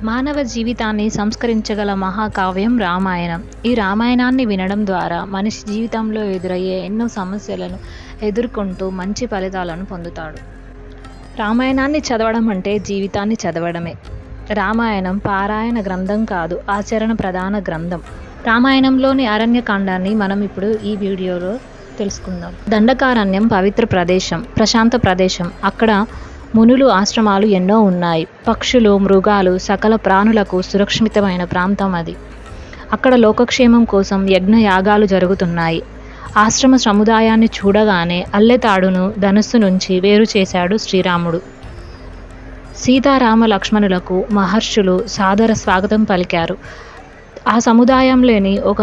మానవ జీవితాన్ని సంస్కరించగల మహాకావ్యం రామాయణం. ఈ రామాయణాన్ని వినడం ద్వారా మనిషి జీవితంలో ఎదురయ్యే ఎన్నో సమస్యలను ఎదుర్కొంటూ మంచి ఫలితాలను పొందుతాడు. రామాయణాన్ని చదవడం అంటే జీవితాన్ని చదవడమే. రామాయణం పారాయణ గ్రంథం కాదు, ఆచరణ ప్రధాన గ్రంథం. రామాయణంలోని అరణ్యకాండాన్ని మనం ఇప్పుడు ఈ వీడియోలో తెలుసుకుందాం. దండకారణ్యం పవిత్ర ప్రదేశం, ప్రశాంత ప్రదేశం. అక్కడ మునులు ఆశ్రమాలు ఎన్నో ఉన్నాయి. పక్షులు, మృగాలు, సకల ప్రాణులకు సురక్షితమైన ప్రాంతం అది. అక్కడ లోకక్షేమం కోసం యజ్ఞ యాగాలు జరుగుతున్నాయి. ఆశ్రమ సముదాయాన్ని చూడగానే అల్లెతాడును ధనుస్సు నుంచి వేరు చేశాడు శ్రీరాముడు. సీతారామ లక్ష్మణులకు మహర్షులు సాదర స్వాగతం పలికారు. ఆ సముదాయంలోని ఒక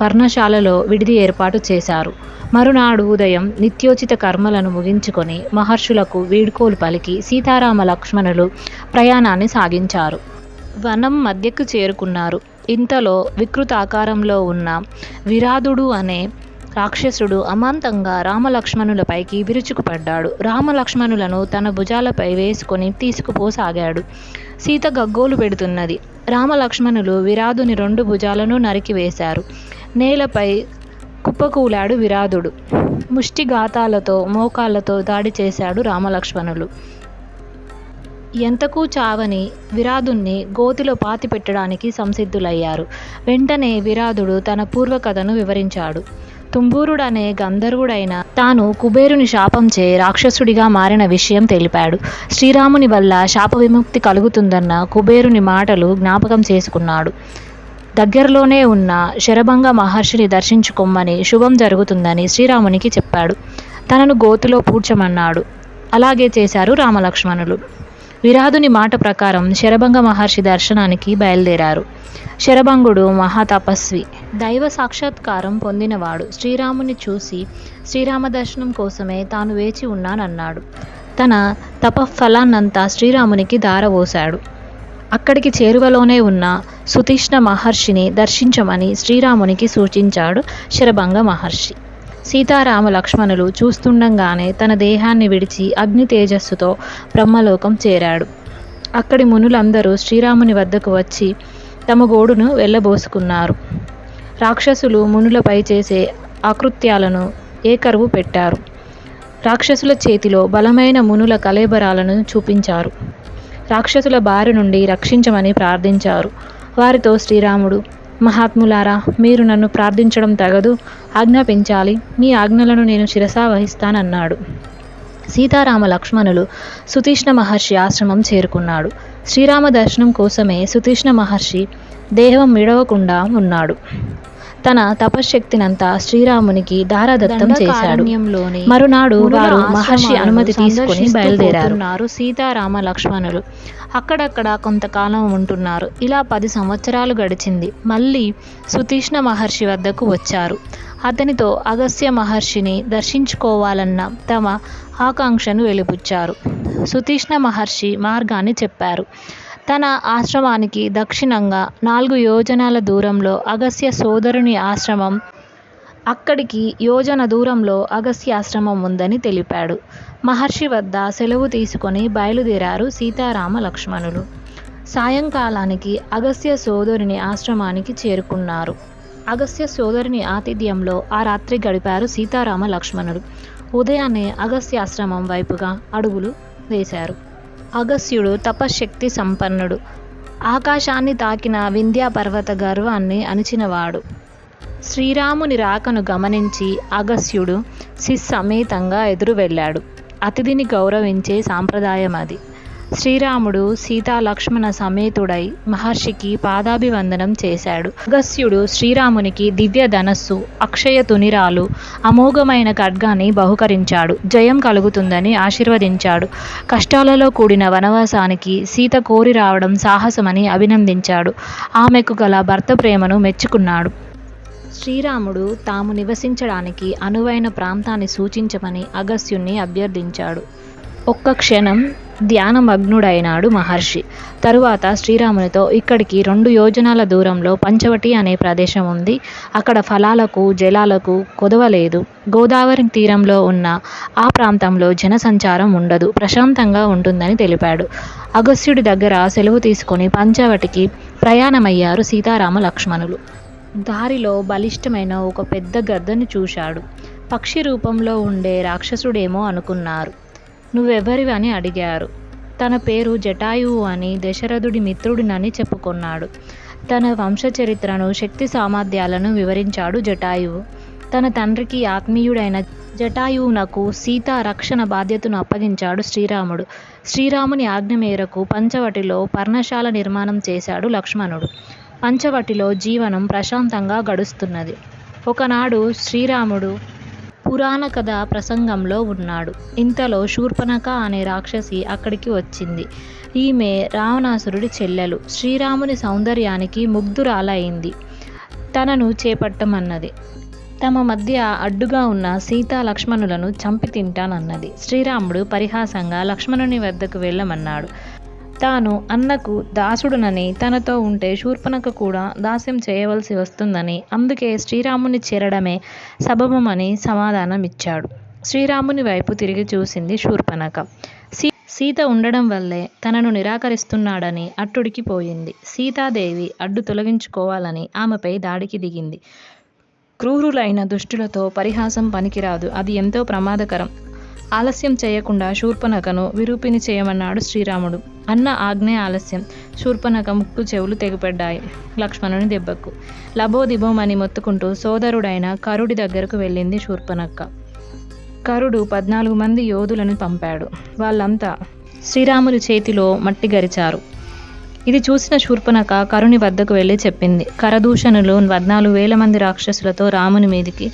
పర్ణశాలలో విడిది ఏర్పాటు చేశారు. మరునాడు ఉదయం నిత్యోచిత కర్మలను ముగించుకొని మహర్షులకు వీడ్కోలు పలికి సీతారామ లక్ష్మణులు ప్రయాణాన్ని సాగించారు. వనం మధ్యకు చేరుకున్నారు. ఇంతలో వికృత ఆకారంలో ఉన్న విరాధుడు అనే రాక్షసుడు అమాంతంగా రామలక్ష్మణులపైకి విరుచుకుపడ్డాడు. రామలక్ష్మణులను తన భుజాలపై వేసుకొని తీసుకుపోసాగాడు. సీత గగ్గోలు పెడుతున్నది. రామలక్ష్మణులు విరాధుని 2 భుజాలను నరికివేశారు. నేలపై కుప్పకూలాడు విరాధుడు. ముష్టిఘాతాలతో మోకాళ్లతో దాడి చేశాడు రామలక్ష్మణులు. ఎంతకు చావని విరాధుణ్ణి గోతిలో పాతిపెట్టడానికి సంసిద్ధులయ్యారు. వెంటనే విరాధుడు తన పూర్వకథను వివరించాడు. తుంబూరుడనే గంధర్వుడైన తాను కుబేరుని శాపంచే రాక్షసుడిగా మారిన విషయం తెలిపాడు. శ్రీరాముని వల్ల శాప విముక్తి కలుగుతుందన్న కుబేరుని మాటలు జ్ఞాపకం చేసుకున్నాడు. దగ్గరలోనే ఉన్న శరభంగ మహర్షిని దర్శించుకోమని, శుభం జరుగుతుందని శ్రీరామునికి చెప్పాడు. తనను గోతిలో పూడ్చమన్నాడు. అలాగే చేశారు రామలక్ష్మణులు. విరాధుని మాట ప్రకారం శరభంగ మహర్షి దర్శనానికి బయలుదేరారు. శరభంగుడు మహాతపస్వి, దైవ సాక్షాత్కారం పొందినవాడు. శ్రీరాముని చూసి శ్రీరామ దర్శనం కోసమే తాను వేచి ఉన్నానన్నాడు. తన తపఫలాన్నంతా శ్రీరామునికి ధారవోశాడు. అక్కడికి చేరువలోనే ఉన్న సుతీష్ణ మహర్షిని దర్శించమని శ్రీరామునికి సూచించాడు శరభంగ మహర్షి. సీతారామ లక్ష్మణులు చూస్తుండగానే తన దేహాన్ని విడిచి అగ్ని తేజస్సుతో బ్రహ్మలోకం చేరాడు. అక్కడి మునులందరూ శ్రీరాముని వద్దకు వచ్చి తమ గోడును వెళ్ళబోసుకున్నారు. రాక్షసులు మునులపై చేసే అకృత్యాలను ఏకరువు పెట్టారు. రాక్షసుల చేతిలో బలమైన మునుల కళేబరాలను చూపించారు. రాక్షసుల బారి నుండి రక్షించమని ప్రార్థించారు. వారితో శ్రీరాముడు, మహాత్ములారా, మీరు నన్ను ప్రార్థించడం తగదు, ఆజ్ఞాపించాలి. మీ ఆజ్ఞలను నేను శిరసా వహిస్తానన్నాడు. సీతారామ లక్ష్మణులు సుతీష్ణ మహర్షి ఆశ్రమం చేరుకున్నాడు. శ్రీరామ దర్శనం కోసమే సుతీష్ణ మహర్షి దేహం విడవకుండా ఉన్నాడు. తన తపశ్శక్తినంతా శ్రీరామునికి దారాదత్తం చేశాడు. మరునాడు వారు మహర్షి అనుమతి తీసుకుని బయలుదేరారు. సీతారామ లక్ష్మణులు అక్కడక్కడ కొంతకాలం ఉంటున్నారు. ఇలా 10 సంవత్సరాలు గడిచింది. మళ్ళీ సుతీష్ణ మహర్షి వద్దకు వచ్చారు. అతనితో అగస్త్య మహర్షిని దర్శించుకోవాలన్న తమ ఆకాంక్షను వెలిబుచ్చారు. సుతీష్ణ మహర్షి మార్గాన్ని చెప్పారు. తన ఆశ్రమానికి దక్షిణంగా 4 యోజనాల దూరంలో అగస్త్య సోదరుని ఆశ్రమం, అక్కడికి యోజన దూరంలో అగస్త్య ఆశ్రమం ఉందని తెలిపాడు. మహర్షి వద్ద సెలవు తీసుకొని బయలుదేరారు సీతారామ లక్ష్మణులు. సాయంకాలానికి అగస్త్య సోదరుని ఆశ్రమానికి చేరుకున్నారు. అగస్త్య సోదరుని ఆతిథ్యంలో ఆ రాత్రి గడిపారు సీతారామ లక్ష్మణులు. ఉదయాన్నే అగస్త్య ఆశ్రమం వైపుగా అడుగులు వేశారు. అగస్త్యుడు తపశ్శక్తి సంపన్నుడు. ఆకాశాన్ని తాకిన వింధ్యా పర్వత గర్వాన్ని అణిచినవాడు. శ్రీరాముని రాకను గమనించి అగస్త్యుడు శిస్సమేతంగా ఎదురు వెళ్ళాడు. అతిథిని గౌరవించే సాంప్రదాయం అది. శ్రీరాముడు సీతా లక్ష్మణ సమేతుడై మహర్షికి పాదాభివందనం చేశాడు. అగస్త్యుడు శ్రీరామునికి దివ్య ధనస్సు, అక్షయ తునిరాలు, అమోఘమైన ఖడ్గాన్ని బహుకరించాడు. జయం కలుగుతుందని ఆశీర్వదించాడు. కష్టాలలో కూడిన వనవాసానికి సీత కోరి రావడం సాహసమని అభినందించాడు. ఆమెకు గల భర్త ప్రేమను మెచ్చుకున్నాడు. శ్రీరాముడు తాము నివసించడానికి అనువైన ప్రాంతాన్ని సూచించమని అగస్త్యుణ్ణి అభ్యర్థించాడు. ఒక్క క్షణం ధ్యానమగ్నుడైనాడు మహర్షి. తరువాత శ్రీరామునితో, ఇక్కడికి 2 యోజనాల దూరంలో పంచవటి అనే ప్రదేశం ఉంది. అక్కడ ఫలాలకు, జలాలకు కొదవ లేదు. గోదావరి తీరంలో ఉన్న ఆ ప్రాంతంలో జనసంచారం ఉండదు, ప్రశాంతంగా ఉంటుందని తెలిపాడు. అగస్త్యుడి దగ్గర సెలవు తీసుకుని పంచవటికి ప్రయాణమయ్యారు సీతారామ లక్ష్మణులు. దారిలో బలిష్టమైన ఒక పెద్ద గద్దను చూశాడు. పక్షి రూపంలో ఉండే రాక్షసుడేమో అనుకున్నారు. నువ్వెవరివి అని అడిగారు. తన పేరు జటాయువు అని, దశరథుడి మిత్రుడినని చెప్పుకొన్నాడు. తన వంశచరిత్రను, శక్తి సామర్థ్యాలను వివరించాడు జటాయువు. తన తండ్రికి ఆత్మీయుడైన జటాయువునకు సీతా రక్షణ బాధ్యతను అప్పగించాడు శ్రీరాముడు. శ్రీరాముని ఆజ్ఞ మేరకు పంచవటిలో పర్ణశాల నిర్మాణం చేశాడు లక్ష్మణుడు. పంచవటిలో జీవనం ప్రశాంతంగా గడుస్తున్నది. ఒకనాడు శ్రీరాముడు పురాణ కథ ప్రసంగంలో ఉన్నాడు. ఇంతలో శూర్పణఖ అనే రాక్షసి అక్కడికి వచ్చింది. ఈమె రావణాసురుడి చెల్లెలు. శ్రీరాముని సౌందర్యానికి ముగ్ధురాలైంది. తనను చేపట్టమన్నది. తమ మధ్య అడ్డుగా ఉన్న సీతా లక్ష్మణులను చంపి తింటానన్నది. శ్రీరాముడు పరిహాసంగా లక్ష్మణుని వద్దకు వెళ్ళమన్నాడు. తాను అన్నకు దాసుడునని, తనతో ఉంటే శూర్పణఖ కూడా దాస్యం చేయవలసి వస్తుందని, అందుకే శ్రీరాముని చేరడమే సబబమని సమాధానమిచ్చాడు. శ్రీరాముని వైపు తిరిగి చూసింది శూర్పణఖ. సీత ఉండడం వల్లే తనను నిరాకరిస్తున్నాడని అట్టుడికి పోయింది. సీతాదేవి అడ్డు తొలగించుకోవాలని ఆమెపై దాడికి దిగింది. క్రూరులైన దుష్టులతో పరిహాసం పనికిరాదు, అది ఎంతో ప్రమాదకరం. ఆలస్యం చేయకుండా శూర్పణఖను విరూపిని చేయమన్నాడు శ్రీరాముడు. అన్న ఆజ్ఞే ఆలస్యం. శూర్పణఖ ముక్కు చెవులు తెగిపడ్డాయి లక్ష్మణుని దెబ్బకు. లబోదిబోమని మొత్తుకుంటూ సోదరుడైన కరుడి దగ్గరకు వెళ్ళింది శూర్పణఖ. కరుడు 14 మంది యోధులను పంపాడు. వాళ్ళంతా శ్రీరాముడి చేతిలో మట్టి గరిచారు. ఇది చూసిన శూర్పణఖ కరుని వద్దకు వెళ్ళి చెప్పింది. కరదూషణులు 14,000 మంది రాక్షసులతో రాముని మీదికి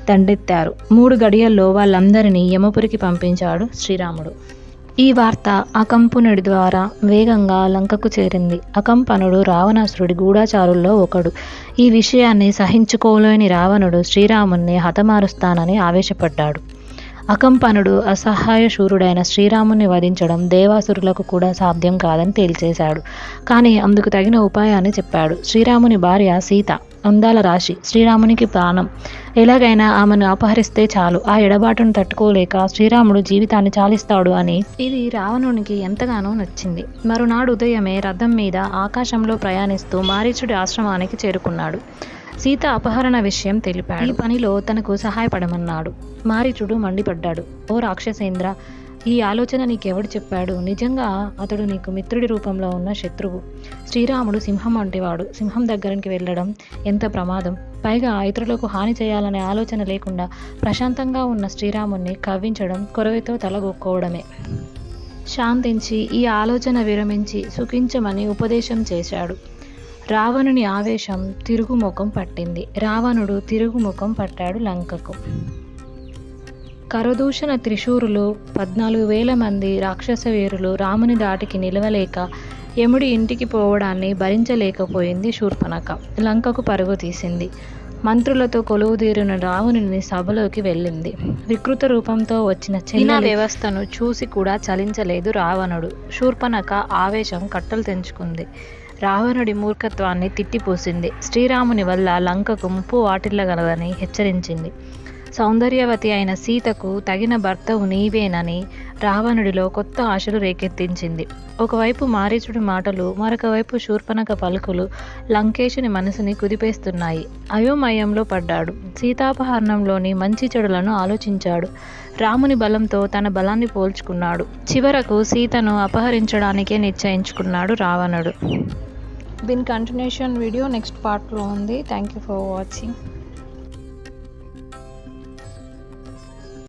దండెత్తారు. 3 గడియల్లో వాళ్ళందరినీ యమపురికి పంపించాడు శ్రీరాముడు. ఈ వార్త అకంపనుడి ద్వారా వేగంగా లంకకు చేరింది. అకంపనుడు రావణాసురుడి గూఢచారుల్లో ఒకడు. ఈ విషయాన్ని సహించుకోలేని రావణుడు శ్రీరాముణ్ణి హతమారుస్తానని ఆవేశపడ్డాడు. అకంపనుడు అసహాయ శూరుడైన శ్రీరాముని వధించడం దేవాసురులకు కూడా సాధ్యం కాదని తేల్చేశాడు. కానీ అందుకు తగిన ఉపాయాన్ని చెప్పాడు. శ్రీరాముని భార్య సీత అందాల రాశి, శ్రీరామునికి ప్రాణం. ఎలాగైనా ఆమెను అపహరిస్తే చాలు, ఆ ఎడబాటును తట్టుకోలేక శ్రీరాముడు జీవితాన్ని చాలిస్తాడు అని. ఇది రావణునికి ఎంతగానో నచ్చింది. మరునాడు ఉదయమే రథం మీద ఆకాశంలో ప్రయాణిస్తూ మారీచుడి ఆశ్రమానికి చేరుకున్నాడు. సీత అపహరణ విషయం తెలిపాడు. ఈ పనిలో తనకు సహాయపడమన్నాడు. మారీచుడు మండిపడ్డాడు. ఓ రాక్షసేంద్ర, ఈ ఆలోచన నీకెవడు చెప్పాడు? నిజంగా అతడు నీకు మిత్రుడి రూపంలో ఉన్న శత్రువు. శ్రీరాముడు సింహం వంటివాడు. సింహం దగ్గరికి వెళ్ళడం ఎంత ప్రమాదం. పైగా ఇతరులకు హాని చేయాలనే ఆలోచన లేకుండా ప్రశాంతంగా ఉన్న శ్రీరాముణ్ణి కవ్వించడం, కొరవైతో తలగొక్కోవడమే. శాంతించి ఈ ఆలోచన విరమించి సుఖించమని ఉపదేశం చేశాడు. రావణుని ఆవేశం తిరుగుముఖం పట్టింది. రావణుడు తిరుగుముఖం పట్టాడు లంకకు. కరదూషణ త్రిశూరులు 14,000 మంది రాక్షస వీరులు రాముని దాటికి నిలవలేక యముడి ఇంటికి పోవడాన్ని భరించలేకపోయింది శూర్పణఖ. లంకకు పరుగు తీసింది. మంత్రులతో కొలువుదీరిన రావణుని సభలోకి వెళ్ళింది. వికృత రూపంతో వచ్చిన చిన్న వ్యవస్థను చూసి కూడా చలించలేదు రావణుడు. శూర్పణఖ ఆవేశం కట్టలు తెంచుకుంది. రావణుడి మూర్ఖత్వాన్ని తిట్టిపోసింది. శ్రీరాముని వల్ల లంకకు ముప్పు వాటిల్లగలదని హెచ్చరించింది. సౌందర్యవతి అయిన సీతకు తగిన భర్తవు నీవేనని రావణుడిలో కొత్త ఆశలు రేకెత్తించింది. ఒకవైపు మారీచుడి మాటలు, మరొకవైపు శూర్పణఖ పలుకులు లంకేశుని మనసుని కుదిపేస్తున్నాయి. అయోమయంలో పడ్డాడు. సీతాపహరణంలోని మంచి చెడులను ఆలోచించాడు. రాముని బలంతో తన బలాన్ని పోల్చుకున్నాడు. చివరకు సీతను అపహరించడానికే నిశ్చయించుకున్నాడు రావణుడు. దీని కంటిన్యూషన్ వీడియో నెక్స్ట్ పార్ట్లో ఉంది. Thank you for watching.